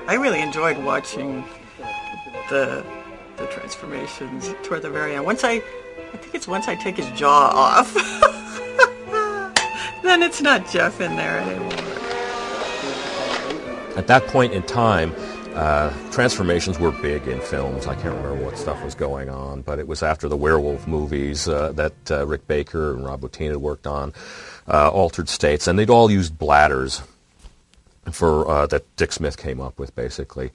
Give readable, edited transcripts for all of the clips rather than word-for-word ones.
I really enjoyed watching the transformations toward the very end. Once I take his jaw off, then it's not Jeff in there anymore. At that point in time, transformations were big in films. I can't remember what stuff was going on, but it was after the werewolf movies that Rick Baker and Rob Bottin had worked on, Altered States, and they'd all used bladders for that Dick Smith came up with, basically,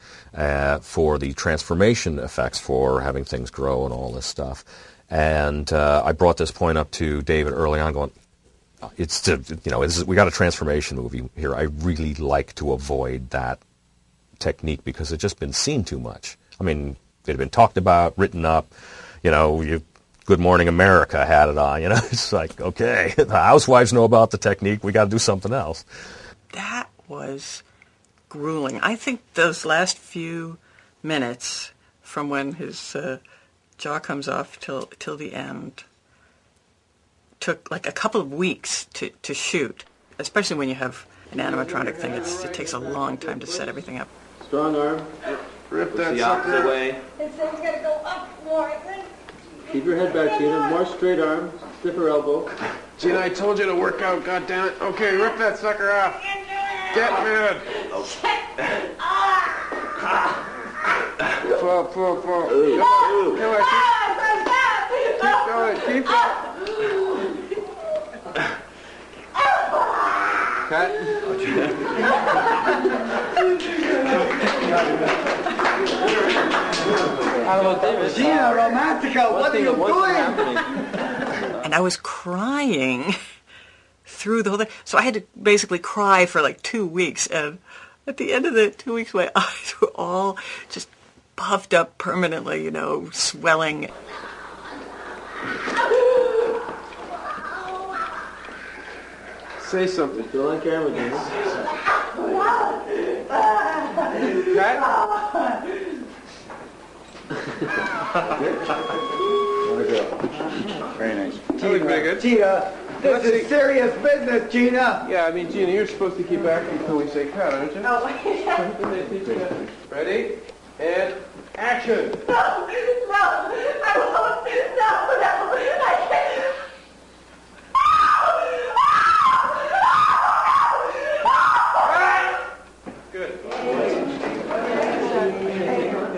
for the transformation effects for having things grow and all this stuff. And I brought this point up to David early on, going, we got a transformation movie here. I really like to avoid that technique because it's just been seen too much. I mean, it had been talked about, written up, Good Morning America had it on, It's like, okay, the housewives know about the technique. We got to do something else. That was grueling. I think those last few minutes from when his jaw comes off till the end took like a couple of weeks to shoot, especially when you have an animatronic thing. It takes a long time to set everything up. Strong arm. Rip that sucker away. His thing's got to go up more, I think. Keep your head back, Gina. More straight arm, stiffer elbow. Gina, I told you to work out, goddammit. Okay, rip that sucker off. Get mad. Pull. Come on. Keep going. Cut. Gina, Romantica, what are you doing? And I was crying through the whole thing. So I had to basically cry for like 2 weeks. And at the end of the 2 weeks, my eyes were all just puffed up permanently, swelling. Say something. Still on camera, Gina. Cut. Very nice. That looked pretty good. Gina, this is serious business, Gina. Yeah, I mean, Gina, you're supposed to keep acting until we say cut, aren't you? Oh, Ready? And action! No, I won't. No, I can't.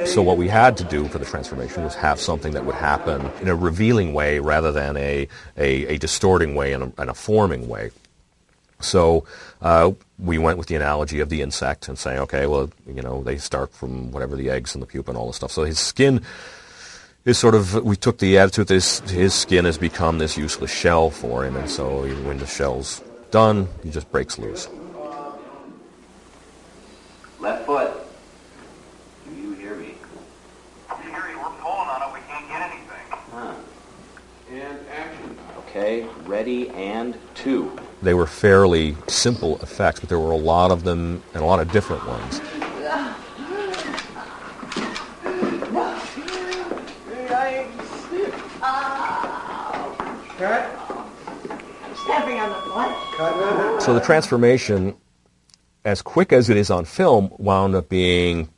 So what we had to do for the transformation was have something that would happen in a revealing way rather than a distorting way and a forming way. So we went with the analogy of the insect and saying, okay, well, they start from whatever the eggs and the pupa and all this stuff. So his skin is we took the attitude that his skin has become this useless shell for him, and so when the shell's done, he just breaks loose. Left foot. Do you hear me? We hear you. We're pulling on it. We can't get anything. Huh. And action. Okay, ready, and 2. They were fairly simple effects, but there were a lot of them and a lot of different ones. Cut. I'm stepping on the butt. So the transformation, as quick as it is on film, wound up being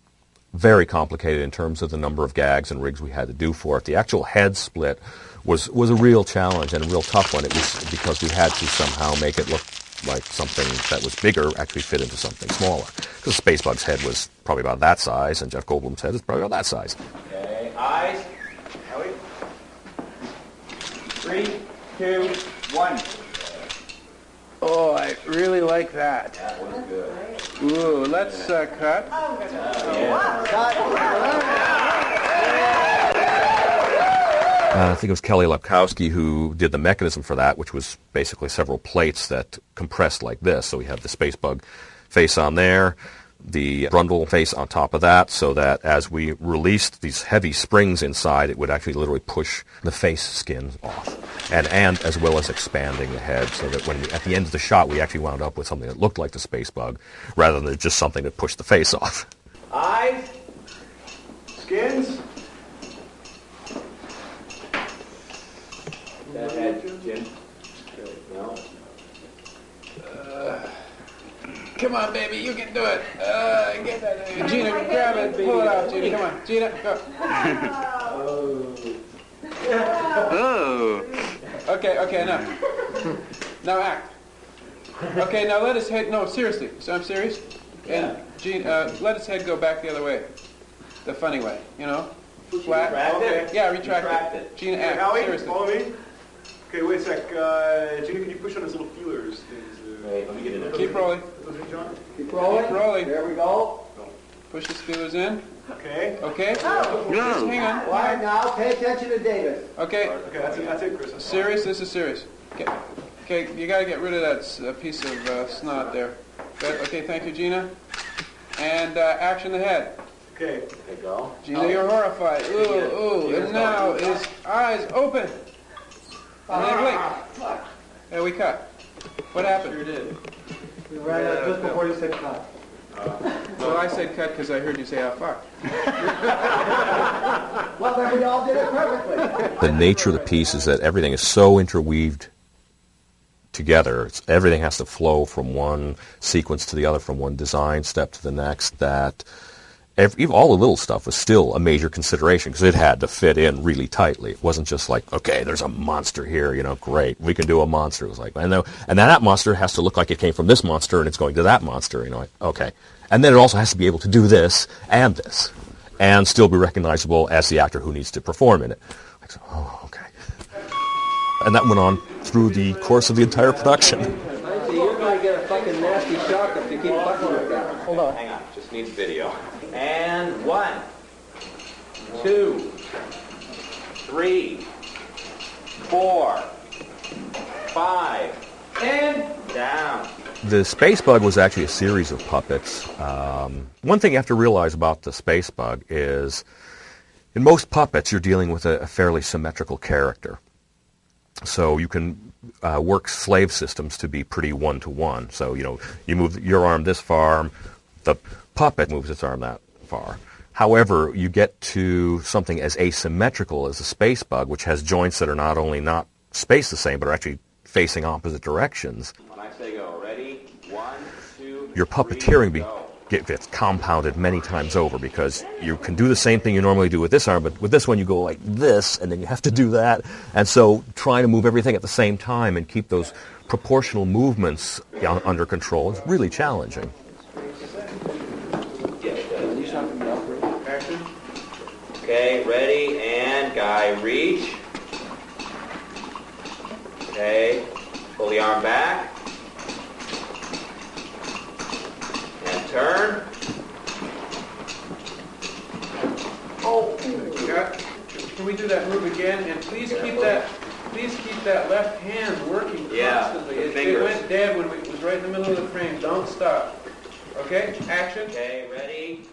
very complicated in terms of the number of gags and rigs we had to do for it. The actual head split was a real challenge and a real tough one. It was because we had to somehow make it look like something that was bigger actually fit into something smaller. Because Spacebug's head was probably about that size, and Jeff Goldblum's head is probably about that size. Okay, eyes. Howie. 3, 2, 1. Oh, I really like that. That was good. Ooh, let's cut. I think it was Kelly Lepkowski who did the mechanism for that, which was basically several plates that compressed like this. So we have the Spacebug face on there, the Brundle face on top of that, so that as we released these heavy springs inside, it would actually literally push the face skin off, and as well as expanding the head, so that when at the end of the shot, we actually wound up with something that looked like the Spacebug, rather than just something that pushed the face off. Eyes. Skins. That head, Jim. No. Come on, baby, you can do it. Gina, grab it, pull it out, Gina, come on. Gina, go. Oh. Okay, enough. Now act. Okay, now let his head, no, seriously, so I'm serious. And Gina, let his head go back the other way. The funny way, you know? Flat. Retract it? Yeah, retract Retract it. it. Gina, act, Howie, seriously. follow me. Okay, wait a sec. Gina, can you push on his little feelers? Wait, let me get in there. Keep rolling. John? Keep rolling. Keep rolling. There we go. Push his feelers in. Okay. Okay? Just No. hang on. Quiet now. Pay attention to Davis. Okay. Okay, that's it, Chris. Serious? This is serious. Okay, you got to get rid of that piece of snot there. Good. Okay, thank you, Gina. And action the head. Okay. There you go. Gina, you're horrified. Ooh. And now his eyes open. And then blink. And we cut. What happened? Sure did. We ran out just before you said cut. Well, I said cut because I heard you say, oh, fuck. Well, then we all did it perfectly. The nature of the piece is that everything is so interweaved together. Everything has to flow from one sequence to the other, from one design step to the next, that even all the little stuff was still a major consideration because it had to fit in really tightly. It wasn't just like, okay, there's a monster here, great, we can do a monster. It was like, and then that monster has to look like it came from this monster and it's going to that monster, like, okay. And then it also has to be able to do this and still be recognizable as the actor who needs to perform in it. Like, so, oh, okay. And that went on through the course of the entire production. You're going to get a fucking nasty shock if you keep fucking with that. Hold on. Hang on. Just needs video. And 1, 2, 3, 4, 5, and down. The Spacebug was actually a series of puppets. One thing you have to realize about the Spacebug is, in most puppets, you're dealing with a fairly symmetrical character. So you can work slave systems to be pretty one-to-one. So, you move your arm this far, the puppet moves its arm that far. However, you get to something as asymmetrical as a Spacebug, which has joints that are not only not spaced the same, but are actually facing opposite directions. When I say go, ready? 1, 2, Your puppeteering gets compounded many times over because you can do the same thing you normally do with this arm, but with this one you go like this, and then you have to do that. And so trying to move everything at the same time and keep those proportional movements under control is really challenging. Okay, ready, and guy, reach. Okay, pull the arm back. And turn. Oh, can we do that move again? And please keep that left hand working constantly. It went dead when it was right in the middle of the frame. Don't stop. Okay, action. Okay, ready.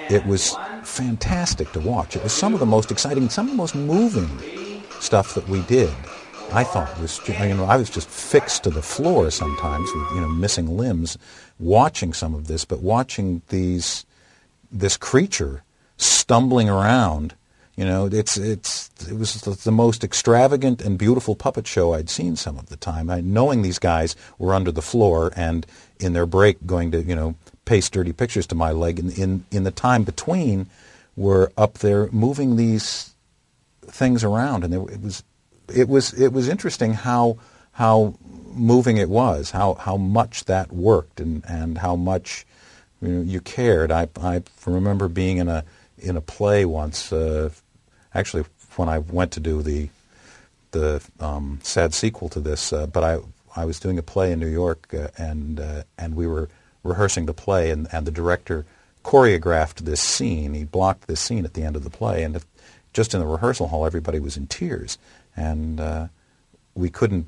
It was fantastic to watch. It was some of the most exciting, some of the most moving stuff that we did. I thought it was, I was just fixed to the floor sometimes with, missing limbs, watching some of this, but watching this creature stumbling around, it was the most extravagant and beautiful puppet show I'd seen some of the time. Knowing these guys were under the floor and in their break going to, paste dirty pictures to my leg, in the time between were up there moving these things around, and it was interesting how moving it was, how much that worked, and how much you cared. I remember being in a play once, actually when I went to do the sad sequel to this, but I was doing a play in New York, and we were rehearsing the play, and the director choreographed this scene. He blocked this scene at the end of the play, and just in the rehearsal hall, everybody was in tears, and we couldn't.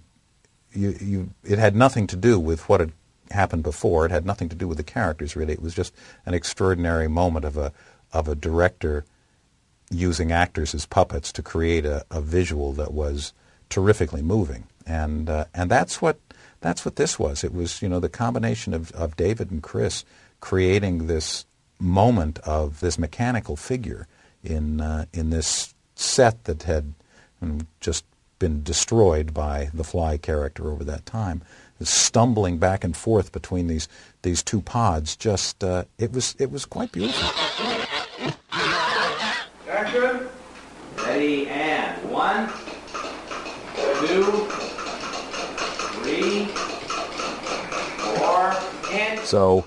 It had nothing to do with what had happened before. It had nothing to do with the characters, really. It was just an extraordinary moment of a director using actors as puppets to create a visual that was terrifically moving, and that's what this was. It was, the combination of David and Chris creating this moment of this mechanical figure in this set that had just been destroyed by the Fly character over that time. stumbling back and forth between these two pods. Just it was quite beautiful. Action. Ready, and 1, 2, 3, 4, and... So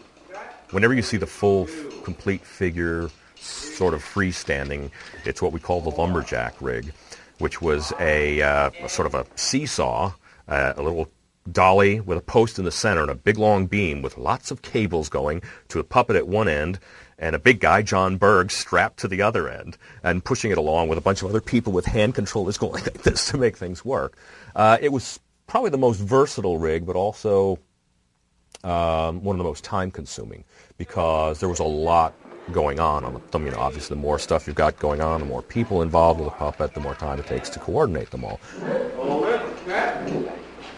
whenever you see the full, complete figure sort of freestanding, it's what we call the lumberjack rig, which was a sort of a seesaw, a little dolly with a post in the center and a big long beam with lots of cables going to a puppet at one end and a big guy, John Berg, strapped to the other end and pushing it along with a bunch of other people with hand controllers going like this to make things work. It was probably the most versatile rig, but also one of the most time-consuming because there was a lot going on them. You know, obviously, the more stuff you've got going on, the more people involved with a puppet, the more time it takes to coordinate them all. Hold it.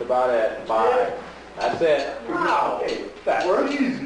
About at 5. That's it. Wow. Where are these